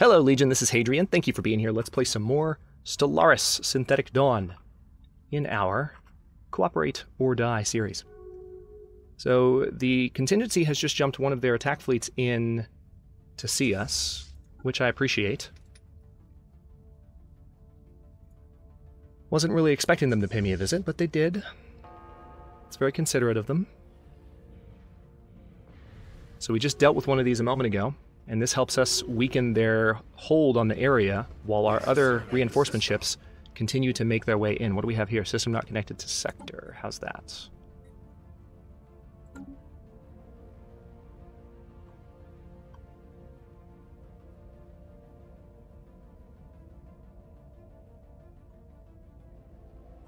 Hello, Legion, this is Hadrian. Thank you for being here. Let's play some more Stellaris Synthetic Dawn in our Cooperate or Die series. So the contingency has just jumped one of their attack fleets in to see us, which I appreciate. Wasn't really expecting them to pay me a visit, but they did. It's very considerate of them. So we just dealt with one of these a moment ago, and this helps us weaken their hold on the area while our other reinforcement ships continue to make their way in. What do we have here? System not connected to sector. How's that?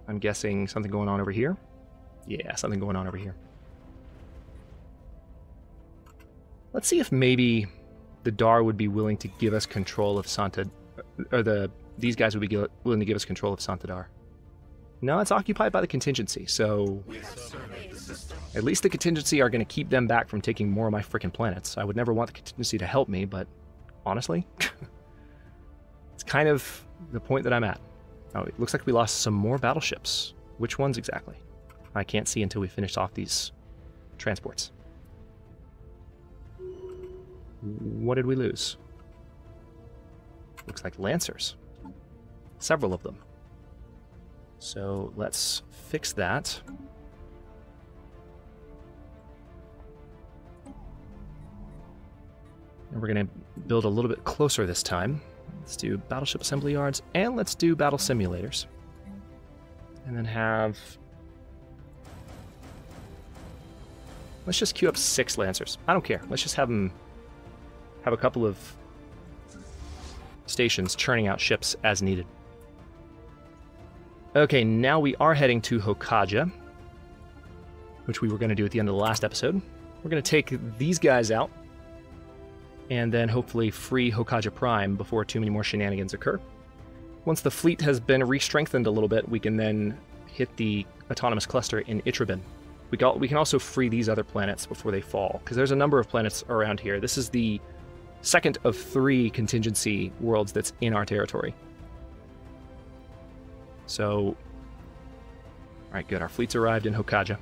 I'm guessing something going on over here. Yeah, something going on over here. Let's see if maybe the Dar would be willing to give us control of Santa, or these guys would be willing to give us control of Santa Dar. No, it's occupied by the contingency, so at least the contingency are going to keep them back from taking more of my frickin' planets. I would never want the contingency to help me, but honestly, it's kind of the point that I'm at. Oh, it looks like we lost some more battleships. Which ones exactly? I can't see until we finish off these transports. What did we lose? Looks like Lancers. Several of them. So let's fix that. And we're going to build a little bit closer this time. Let's do battleship assembly yards, and let's do battle simulators. And then have... let's just queue up 6 Lancers. I don't care. Let's just have them have a couple of stations churning out ships as needed. Okay, now we are heading to Hokaja, which we were going to do at the end of the last episode. We're going to take these guys out, and then hopefully free Hokaja Prime before too many more shenanigans occur. Once the fleet has been re-strengthened a little bit, we can then hit the autonomous cluster in Itrabin. We can also free these other planets before they fall, because there's a number of planets around here. This is the second of 3 contingency worlds that's in our territory. So, alright, good. Our fleet's arrived in Hokaja,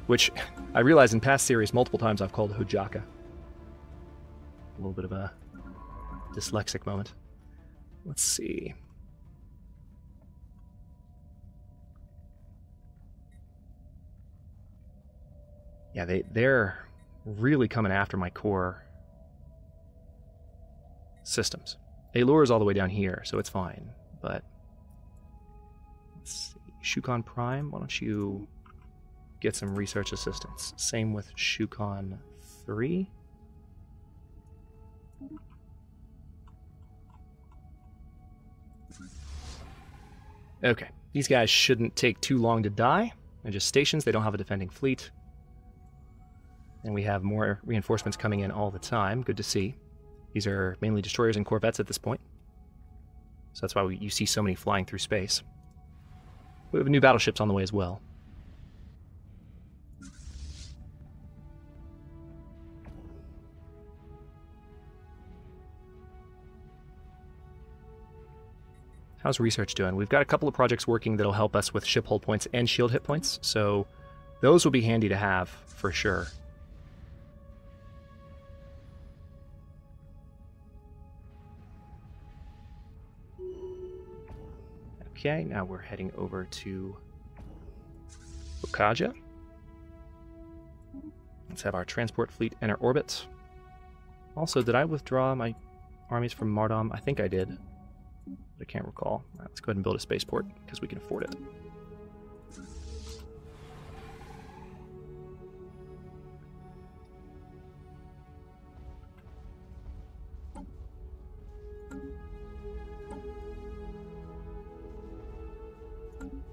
which I realize in past series multiple times I've called Hojaka. A little bit of a dyslexic moment. Let's see. Yeah, they're really coming after my core systems. Allure is all the way down here, so it's fine. But let's see. Shukon Prime, why don't you get some research assistance? Same with Shukon 3. Okay, these guys shouldn't take too long to die. They're just stations, they don't have a defending fleet. And we have more reinforcements coming in all the time. Good to see. These are mainly destroyers and corvettes at this point. So that's why you see so many flying through space. We have new battleships on the way as well. How's research doing? We've got a couple of projects working that'll help us with ship hold points and shield hit points, so those will be handy to have for sure. Okay, now we're heading over to Hokaja. Let's have our transport fleet enter orbit. Also, did I withdraw my armies from Mardom? I think I did, but I can't recall. All right, let's go ahead and build a spaceport, because we can afford it.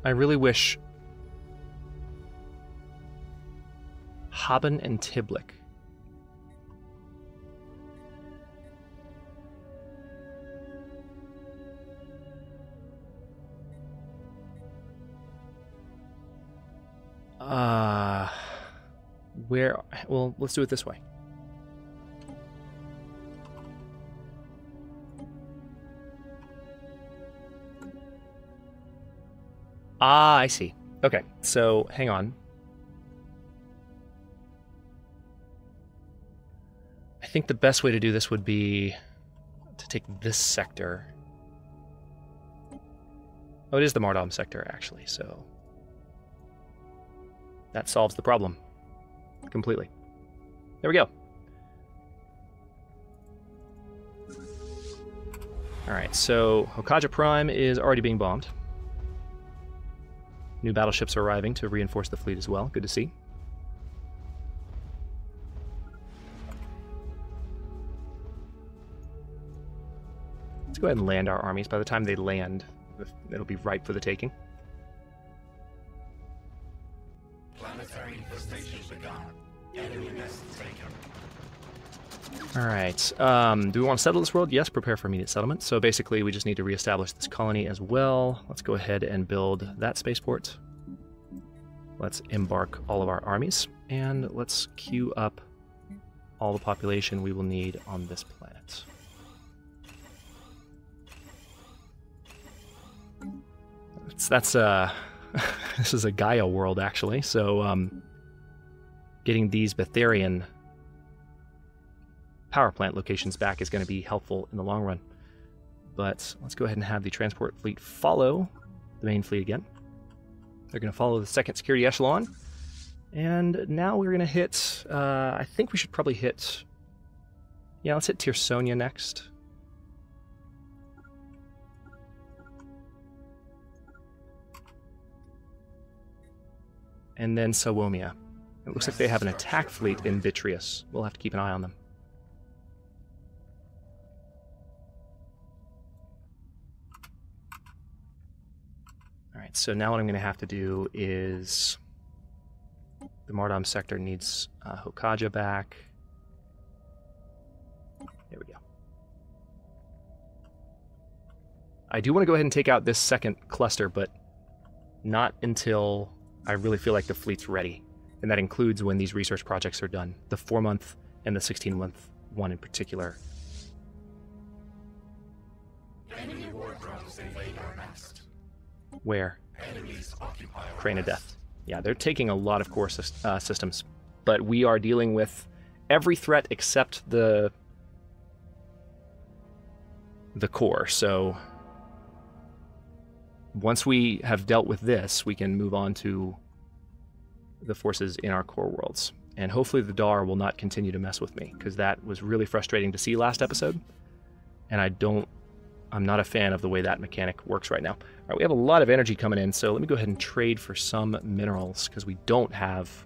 I really wish Haben and Tiblik. Well, let's do it this way. Ah, I see. Okay, so hang on. I think the best way to do this would be to take this sector. Oh, it is the Mardom sector, actually, so that solves the problem completely. There we go. Alright, so Hokaja Prime is already being bombed. New battleships are arriving to reinforce the fleet as well. Good to see. Let's go ahead and land our armies. By the time they land, it'll be ripe for the taking. Planetary infestation begun. Enemy nest taken. Alright, do we want to settle this world? Yes, prepare for immediate settlement. So basically we just need to reestablish this colony as well. Let's go ahead and build that spaceport. Let's embark all of our armies, and let's queue up all the population we will need on this planet. That's this is a Gaia world, actually, so getting these Betharian power plant locations back is going to be helpful in the long run. But let's go ahead and have the transport fleet follow the main fleet again. They're going to follow the second security echelon. And now we're going to hit, I think we should probably hit, yeah, let's hit Tirsonia next. And then Sawomia. It looks like they have an attack fleet in Vitreous. We'll have to keep an eye on them. Alright, so now what I'm going to have to do is... the Mardom sector needs Hokaja back. There we go. I do want to go ahead and take out this second cluster, but not until I really feel like the fleet's ready. And that includes when these research projects are done. The 4-month and the 16-month one in particular. Enemy war drones invade our nest. Where? Enemies occupy our Crane of nest. Death. Yeah, they're taking a lot of core systems. But we are dealing with every threat except the core. So once we have dealt with this, we can move on to the forces in our core worlds. And hopefully the DAR will not continue to mess with me, because that was really frustrating to see last episode. And I'm not a fan of the way that mechanic works right now. All right, we have a lot of energy coming in, so let me go ahead and trade for some minerals, because we don't have...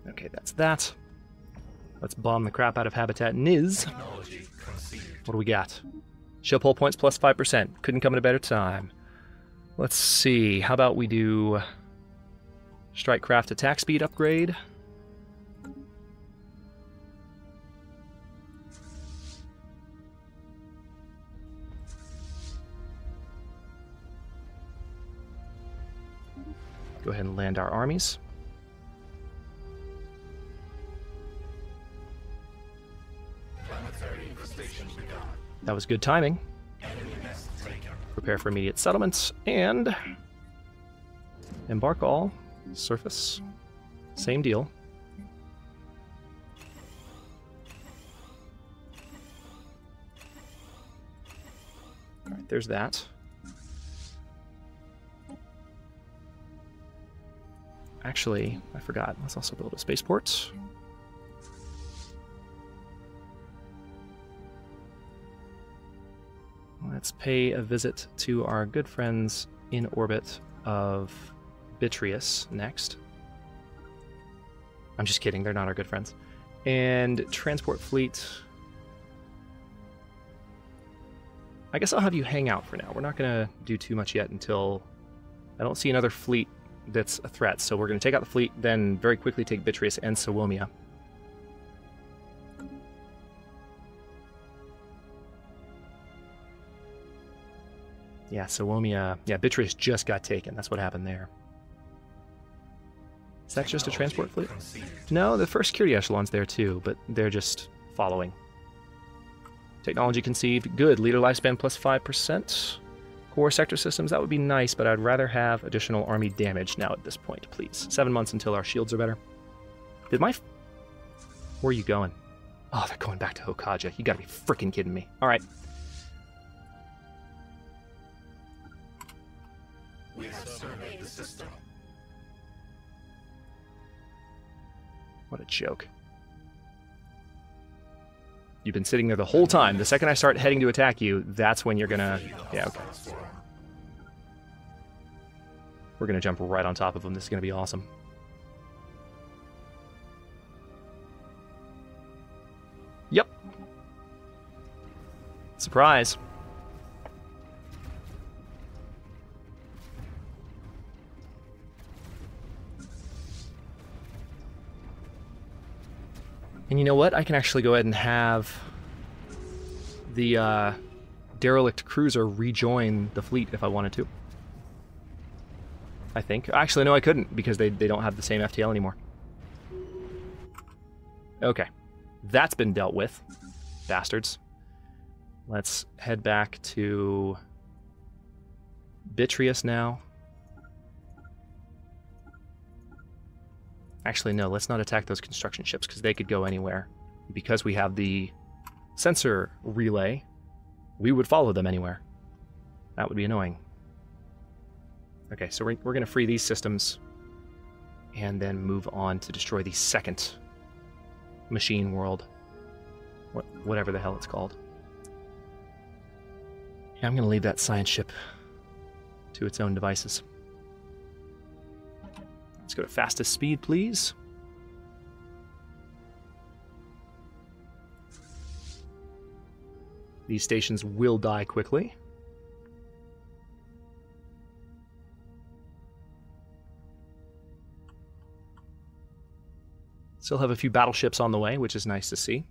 Okay, that's that. Let's bomb the crap out of Habitat Niz. What do we got? Ship hull points plus 5%. Couldn't come at a better time. Let's see. How about we do Strike Craft attack speed upgrade? Go ahead and land our armies. That was good timing. Prepare for immediate settlements, and embark all. Surface. Same deal. Alright, there's that. Actually, I forgot. Let's also build a spaceport. Let's pay a visit to our good friends in orbit of Vitreous next. I'm just kidding, they're not our good friends. And transport fleet. I guess I'll have you hang out for now. We're not going to do too much yet until I don't see another fleet that's a threat. So we're going to take out the fleet, then very quickly take Bitrius and Sawomia. Yeah, Sawomia... Yeah, Bitrius just got taken. That's what happened there. Is that just a transport fleet? No, the first security echelon's there too, but they're just following. Technology conceived. Good. Leader lifespan plus 5%. Core sector systems, that would be nice, but I'd rather have additional army damage now at this point, please. 7 months until our shields are better. Did my... Where are you going? Oh, they're going back to Hokaja. You gotta be freaking kidding me. Alright. We have surveyed the system. What a joke. You've been sitting there the whole time. The second I start heading to attack you, that's when you're gonna... Yeah, okay. We're gonna jump right on top of them. This is gonna be awesome. Yep. Surprise. And you know what? I can actually go ahead and have the derelict cruiser rejoin the fleet if I wanted to. I think. Actually, no, I couldn't because they don't have the same FTL anymore. Okay. That's been dealt with. Bastards. Let's head back to Bitrius now. Actually, no, let's not attack those construction ships because they could go anywhere. Because we have the sensor relay, we would follow them anywhere. That would be annoying. Okay, so we're going to free these systems and then move on to destroy the second machine world. Whatever the hell it's called. Yeah, I'm going to leave that science ship to its own devices. Let's go to fastest speed, please. These stations will die quickly. Still have a few battleships on the way, which is nice to see.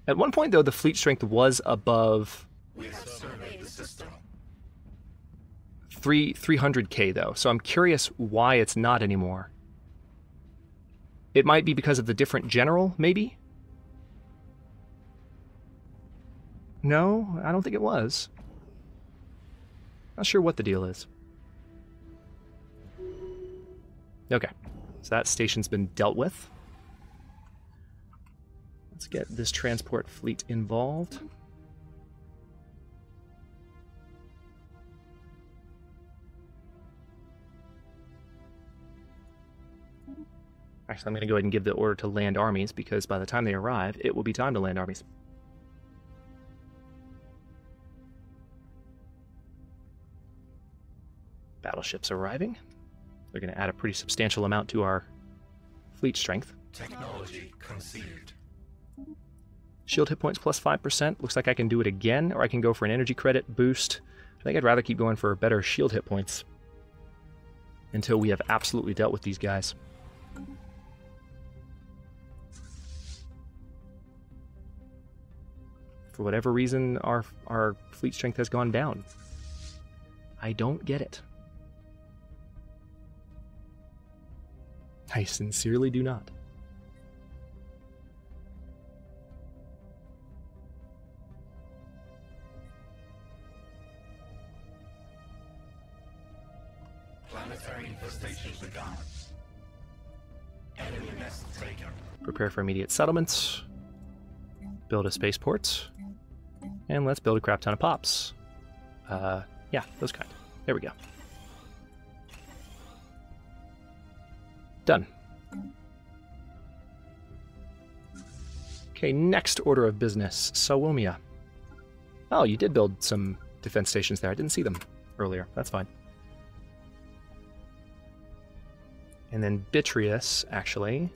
At one point, though, the fleet strength was above 300k, though, so I'm curious why it's not anymore. It might be because of the different general, maybe? No, I don't think it was. Not sure what the deal is. Okay, so that station's been dealt with. Let's get this transport fleet involved. Actually, I'm going to go ahead and give the order to land armies, because by the time they arrive, it will be time to land armies. Battleships arriving. They're going to add a pretty substantial amount to our fleet strength. Technology conceived. Shield hit points plus 5%. Looks like I can do it again, or I can go for an energy credit boost. I think I'd rather keep going for better shield hit points until we have absolutely dealt with these guys. For whatever reason, our fleet strength has gone down. I don't get it. I sincerely do not. Planetary infestation begun. Enemy nest taken. Prepare for immediate settlements. Build a spaceport. And let's build a crap ton of pops. Yeah, those kind. There we go. Done. Okay, next order of business. Sawomia. Oh, you did build some defense stations there. I didn't see them earlier. That's fine. And then Bitrius, actually.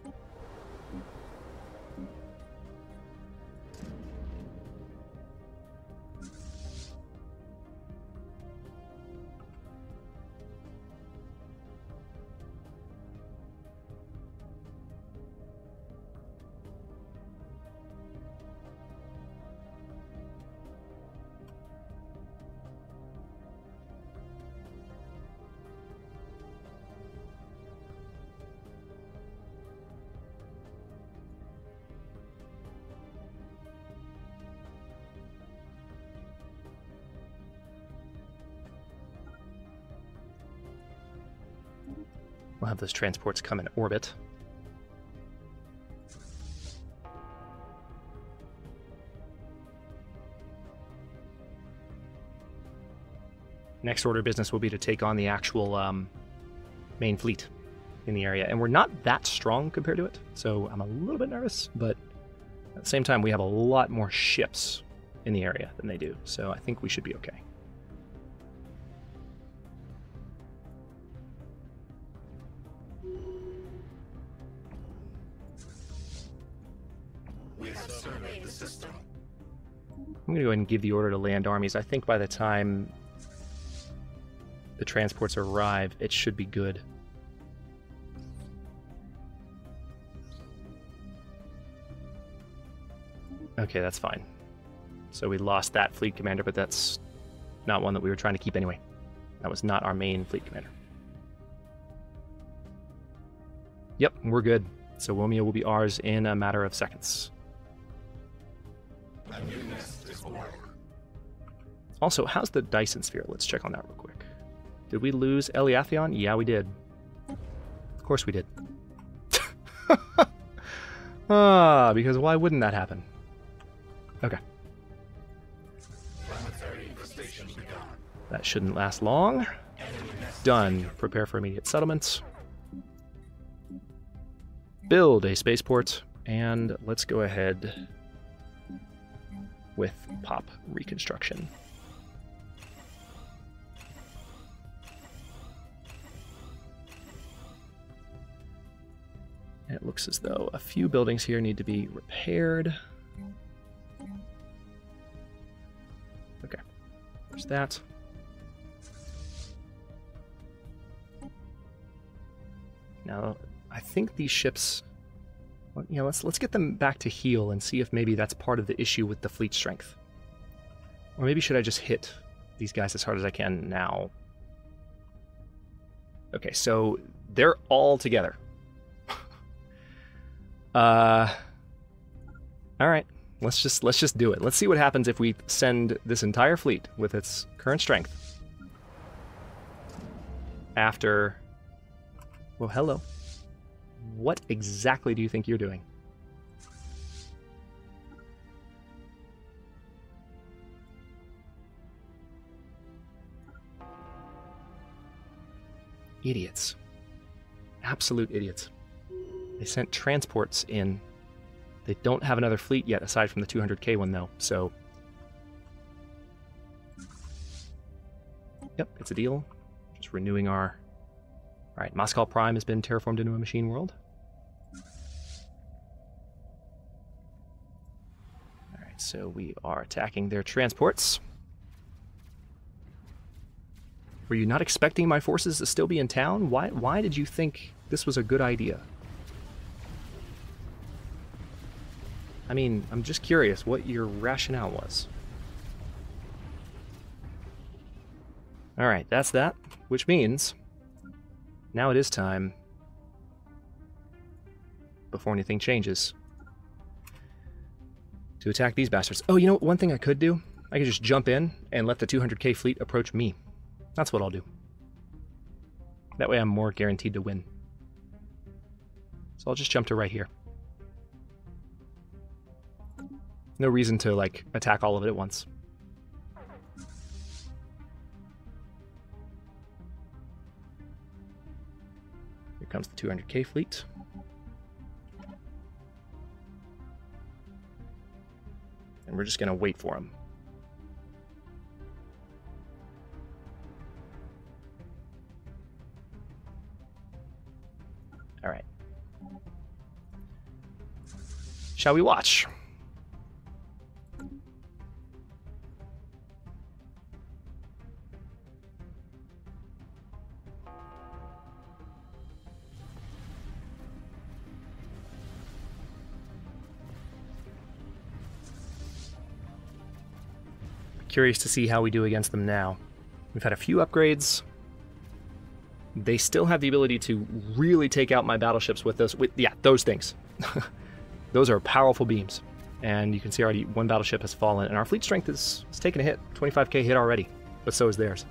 We'll have those transports come in orbit. Next order of business will be to take on the actual main fleet in the area. And we're not that strong compared to it, so I'm a little bit nervous, but at the same time, we have a lot more ships in the area than they do, so I think we should be okay. We have surveyed the system. I'm going to go ahead and give the order to land armies. I think by the time the transports arrive, it should be good. Okay, that's fine. So we lost that fleet commander, but that's not one that we were trying to keep anyway. That was not our main fleet commander. Yep, we're good. So Womia will be ours in a matter of seconds. A new nest is born. Also, how's the Dyson Sphere? Let's check on that real quick. Did we lose Eliathion? Yeah, we did. Of course we did. Because why wouldn't that happen? Okay. Planetary infestation begun. That shouldn't last long. Done. Prepare for immediate settlements. Build a spaceport. And let's go ahead with pop reconstruction. It looks as though a few buildings here need to be repaired. Okay, there's that. Now, I think these ships, well, you know, let's get them back to heal and see if maybe that's part of the issue with the fleet strength. Or maybe should I just hit these guys as hard as I can now? Okay, so they're all together. All right, let's just do it. Let's see what happens if we send this entire fleet with its current strength after. Well, hello. What exactly do you think you're doing? Idiots. Absolute idiots. They sent transports in. They don't have another fleet yet, aside from the 200k one, though, so... Yep, it's a deal. Just renewing our... Alright, Moscow Prime has been terraformed into a machine world. Alright, so we are attacking their transports. Were you not expecting my forces to still be in town? Why did you think this was a good idea? I mean, I'm just curious what your rationale was. Alright, that's that. Which means, now it is time, before anything changes, to attack these bastards. Oh, you know, one thing I could do? I could just jump in and let the 200k fleet approach me. That's what I'll do. That way I'm more guaranteed to win. So I'll just jump to right here. No reason to, like, attack all of it at once. Here comes the 200k fleet. And we're just going to wait for him. All right. Shall we watch? Curious to see how we do against them now. We've had a few upgrades. They still have the ability to really take out my battleships with those. Yeah, those things. Those are powerful beams. And you can see already one battleship has fallen, and our fleet strength is taking a hit. 25k hit already, but so is theirs.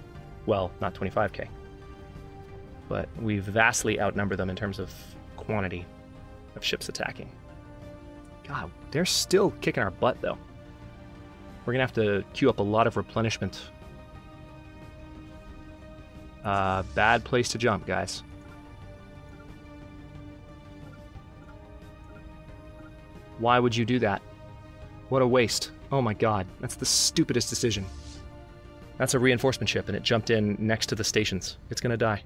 Well, not 25k. but we vastly outnumber them in terms of quantity of ships attacking. God, they're still kicking our butt, though. We're going to have to queue up a lot of replenishment. Bad place to jump, guys. Why would you do that? What a waste. Oh my god, that's the stupidest decision. That's a reinforcement ship, and it jumped in next to the stations. It's gonna die.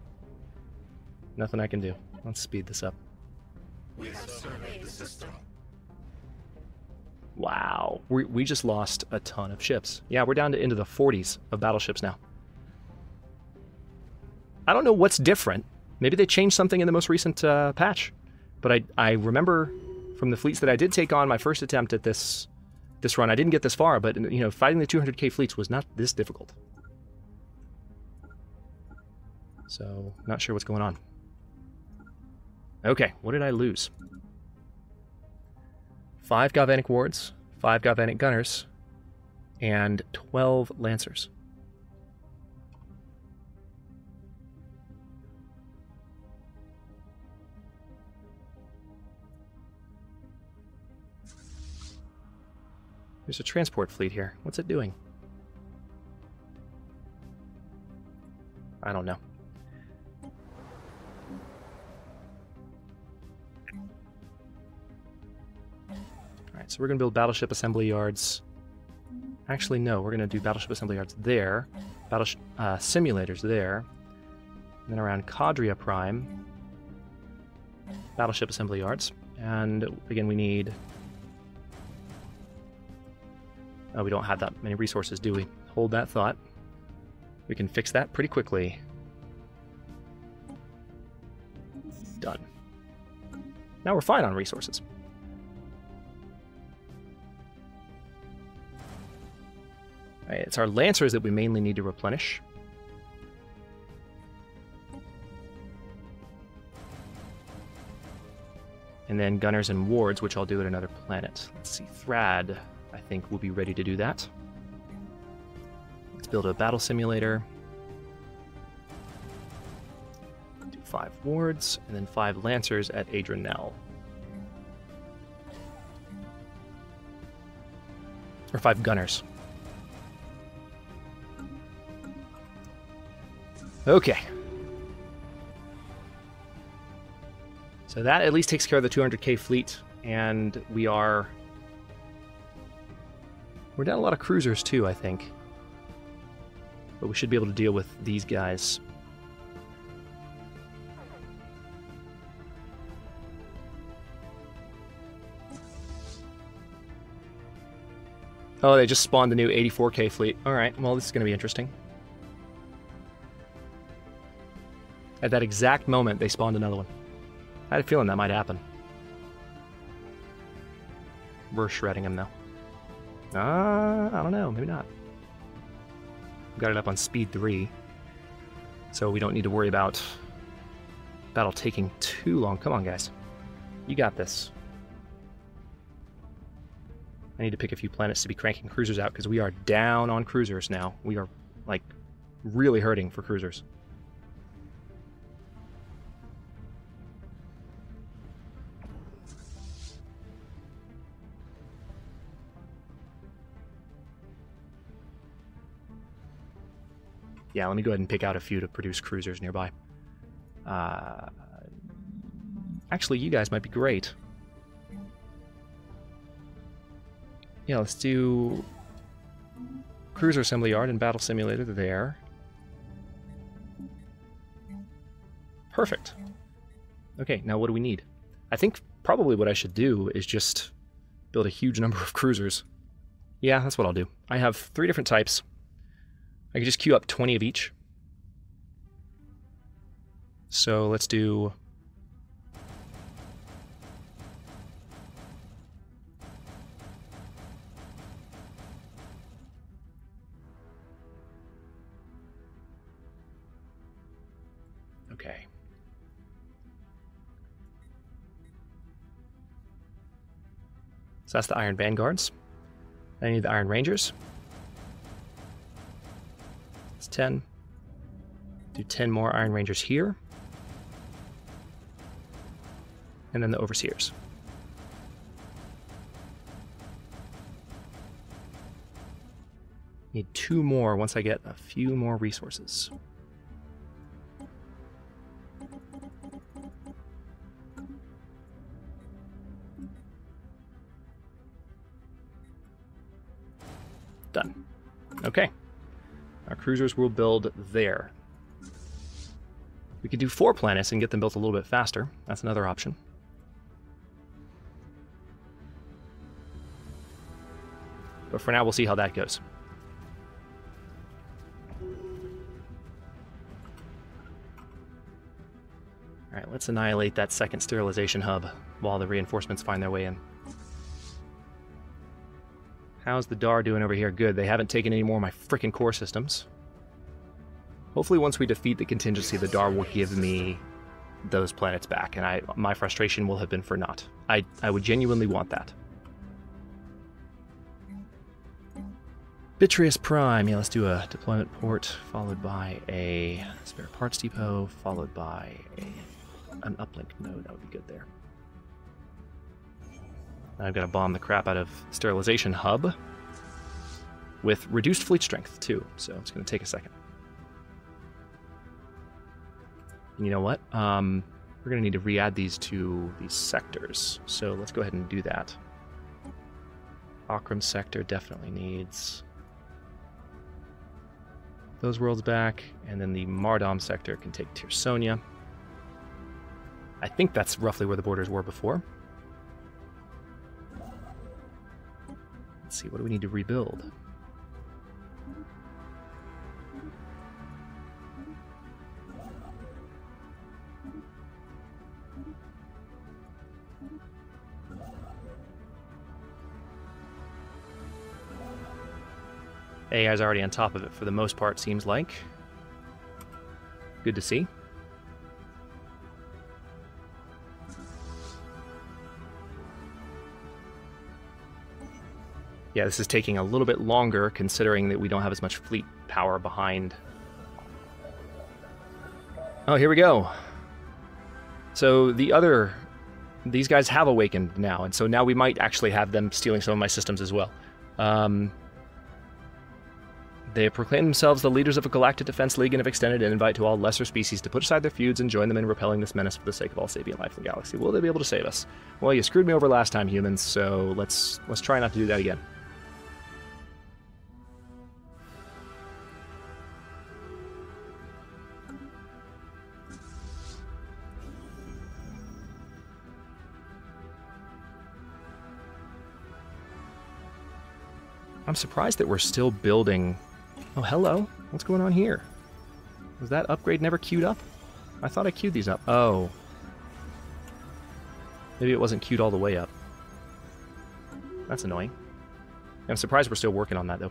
Nothing I can do. Let's speed this up. We have surveyed the system. Wow, we just lost a ton of ships. Yeah, we're down to into the 40s of battleships now. I don't know what's different. Maybe they changed something in the most recent patch. But I remember from the fleets that I did take on my first attempt at this run, I didn't get this far, but you know, fighting the 200k fleets was not this difficult. So, not sure what's going on. Okay, what did I lose? 5 galvanic wards, 5 galvanic gunners, and 12 lancers. There's a transport fleet here. What's it doing? I don't know. Alright, so we're going to build battleship assembly yards. Actually, no, we're going to do battleship assembly yards there. Simulators there. And then around Cadria Prime, battleship assembly yards. And again, we need... Oh, we don't have that many resources, do we? Hold that thought. We can fix that pretty quickly. Done. Now we're fine on resources. Right, it's our lancers that we mainly need to replenish. And then gunners and wards, which I'll do at another planet. Let's see, Thrad, I think, will be ready to do that. Let's build a battle simulator. Do 5 wards, and then 5 lancers at Adrianel. Or 5 gunners. Okay. So that at least takes care of the 200k fleet, and we're down a lot of cruisers too, I think. But we should be able to deal with these guys. Oh, they just spawned the new 84k fleet. Alright, well, this is going to be interesting. At that exact moment, they spawned another one. I had a feeling that might happen. We're shredding him, though. I don't know. Maybe not. We've got it up on speed 3. So we don't need to worry about battle taking too long. Come on, guys. You got this. I need to pick a few planets to be cranking cruisers out, because we are down on cruisers now. We are, like, really hurting for cruisers. Yeah, let me go ahead and pick out a few to produce cruisers nearby. Actually, you guys might be great. Yeah, let's do cruiser assembly yard and battle simulator there. Perfect. Okay, now what do we need? I think probably what I should do is just build a huge number of cruisers. Yeah, that's what I'll do. I have 3 different types. I can just queue up 20 of each. So let's do... Okay. So that's the Iron Vanguards. I need the Iron Rangers. 10. Do 10 more Iron Rangers here. And then the overseers. Need 2 more once I get a few more resources. Done. Okay. Our cruisers will build there. We could do 4 planets and get them built a little bit faster. That's another option. But for now, we'll see how that goes. Alright, let's annihilate that second sterilization hub while the reinforcements find their way in. How's the DAR doing over here? Good. They haven't taken any more of my frickin' core systems. Hopefully once we defeat the contingency, the DAR will give me those planets back, and my frustration will have been for naught. I would genuinely want that. Bitreus Prime. Yeah, let's do a deployment port, followed by a spare parts depot, followed by an uplink node. That would be good there. I've got to bomb the crap out of sterilization hub with reduced fleet strength, too, so it's going to take a second. And you know what? We're going to need to re-add these to these sectors, so let's go ahead and do that. Akram sector definitely needs those worlds back, and then the Mardom sector can take Tirsonia. I think that's roughly where the borders were before. Let's see, what do we need to rebuild? AI's already on top of it for the most part, seems like. Good to see. Yeah, this is taking a little bit longer considering that we don't have as much fleet power behind. Oh, here we go. So these guys have awakened now, and so now we might actually have them stealing some of my systems as well. They have proclaimed themselves the leaders of a galactic defense league and have extended an invite to all lesser species to put aside their feuds and join them in repelling this menace for the sake of all sapient life in the galaxy. Will they be able to save us? Well, you screwed me over last time, humans, so let's try not to do that again. I'm surprised that we're still building... Oh, hello. What's going on here? Was that upgrade never queued up? I thought I queued these up. Oh. Maybe it wasn't queued all the way up. That's annoying. I'm surprised we're still working on that, though.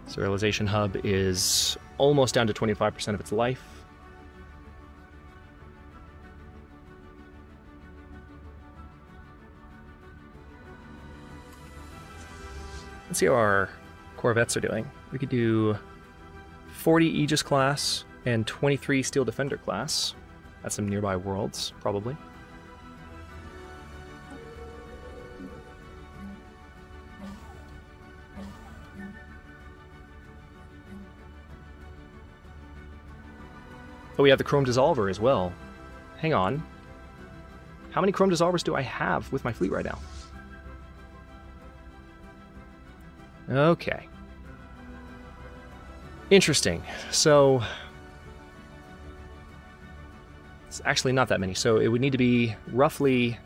Sterilization hub is almost down to 25% of its life. Let's see how our corvettes are doing. We could do 40 Aegis class and 23 Steel Defender class. That's some nearby worlds, probably. Oh, we have the Chrome Dissolver as well. Hang on. How many Chrome Dissolvers do I have with my fleet right now? Okay. Interesting. So it's actually not that many. So it would need to be roughly...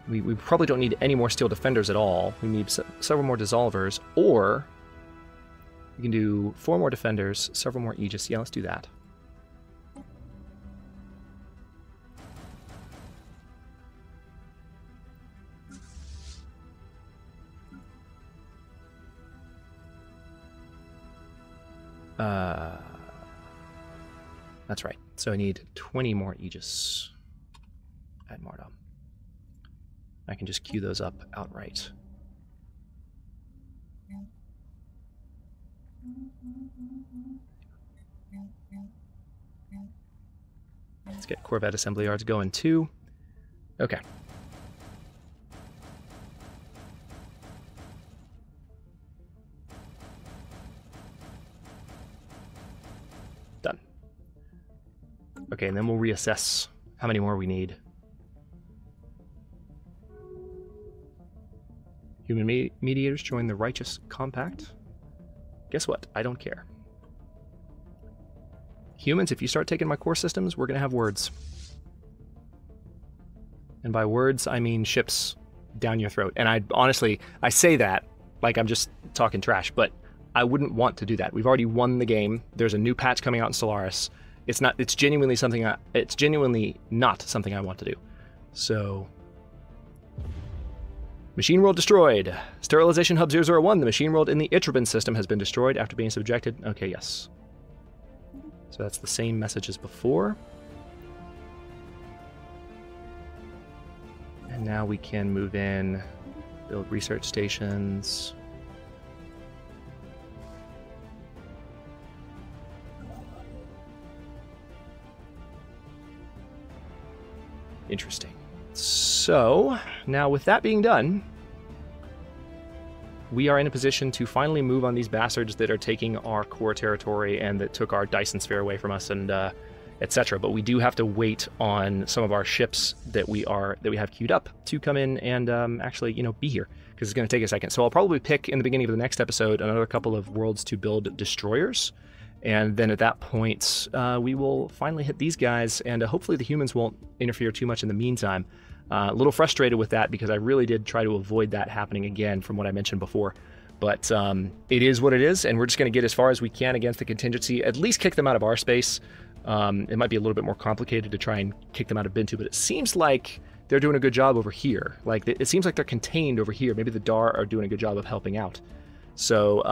We probably don't need any more Steel Defenders at all. We need several more Dissolvers, or we can do 4 more Defenders, several more Aegis. Yeah, let's do that. That's right. So I need 20 more Aegis at Mardom. I can just queue those up outright. Let's get Corvette assembly yards going too. Okay. Done. Okay, and then we'll reassess how many more we need. Human mediators join the Righteous Compact. Guess what? I don't care. Humans, if you start taking my core systems, we're going to have words. And by words, I mean ships down your throat. And I honestly, I say that like I'm just talking trash, but I wouldn't want to do that. We've already won the game. There's a new patch coming out in Stellaris. It's genuinely something it's genuinely not something I want to do. So, machine world destroyed. Sterilization hub 001. The machine world in the Itrabin system has been destroyed after being subjected. Okay, yes. So that's the same message as before. And now we can move in, build research stations. Interesting. So, now with that being done, we are in a position to finally move on these bastards that are taking our core territory and that took our Dyson sphere away from us and etc. But we do have to wait on some of our ships that we have queued up to come in and actually, you know, be here, because it's going to take a second. So I'll probably pick in the beginning of the next episode another couple of worlds to build destroyers, and then at that point we will finally hit these guys, and hopefully the humans won't interfere too much in the meantime. A little frustrated with that because I really did try to avoid that happening again from what I mentioned before. But it is what it is, and we're just going to get as far as we can against the contingency, at least kick them out of our space. It might be a little bit more complicated to try and kick them out of Bintu, but it seems like they're doing a good job over here. Like, it seems like they're contained over here. Maybe the Dar are doing a good job of helping out. So,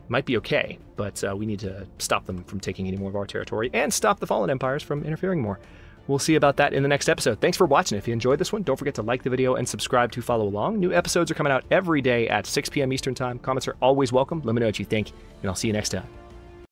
might be okay, but we need to stop them from taking any more of our territory and stop the Fallen Empires from interfering more. We'll see about that in the next episode. Thanks for watching. If you enjoyed this one, don't forget to like the video and subscribe to follow along. New episodes are coming out every day at 6 p.m. Eastern Time. Comments are always welcome. Let me know what you think, and I'll see you next time.